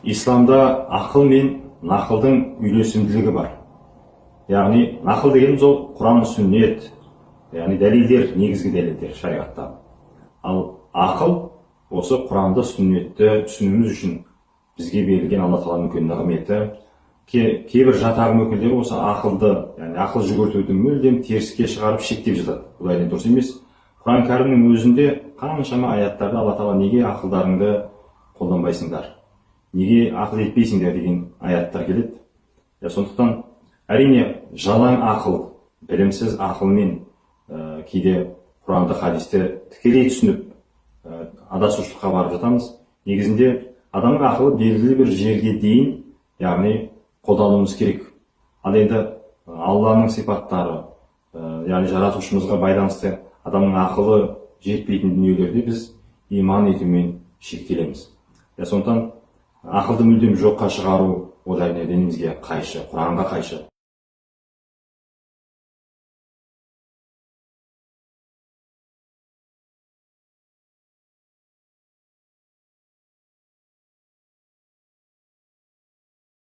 исламда ақыл мен нақылдың үйлесімділігі бар. Яғни нақыл дегеніміз ол Құран, сүннет, яғни дәлелдер, негізгі дәлелдер шариғатта. Ал ақыл осы Құранды, сүннетті түсінуіміз үшін бізге берілген Алла Тағаланың үлкен нығметі. Кейбір жат ағым өкілдері осы ақылды, яғни ақыл жүгіртуді мүлдем теріске шығарып шектеп жатады. Бұл әрине дұрыс емес. Құран кәрімнің өзінде қаншама аяттарда Алла Тағала неге ақылдарыңды қолданбайсыңдар, неге ақыл етпейсіңдер деген аяттар келеді. Сондықтан әрине жалаң ақыл, білімсіз ақылмен кейде Құранды, хадисті тікелей түсініп адасушылыққа барып жатамыз. Негізінде адамның ақылы белгілі бір жерге дейін, яғни қолдануымыз керек. Ал енді Алланың сипаттары, яғни жаратушымызға байланысты адамның ақылы жетпейтін дүниелерде біз иман етумен шектелеміз. Сондықтан ақылды мүлдем жоққа шығару ол әрине дінімізге қайшы, Құранға қайшы.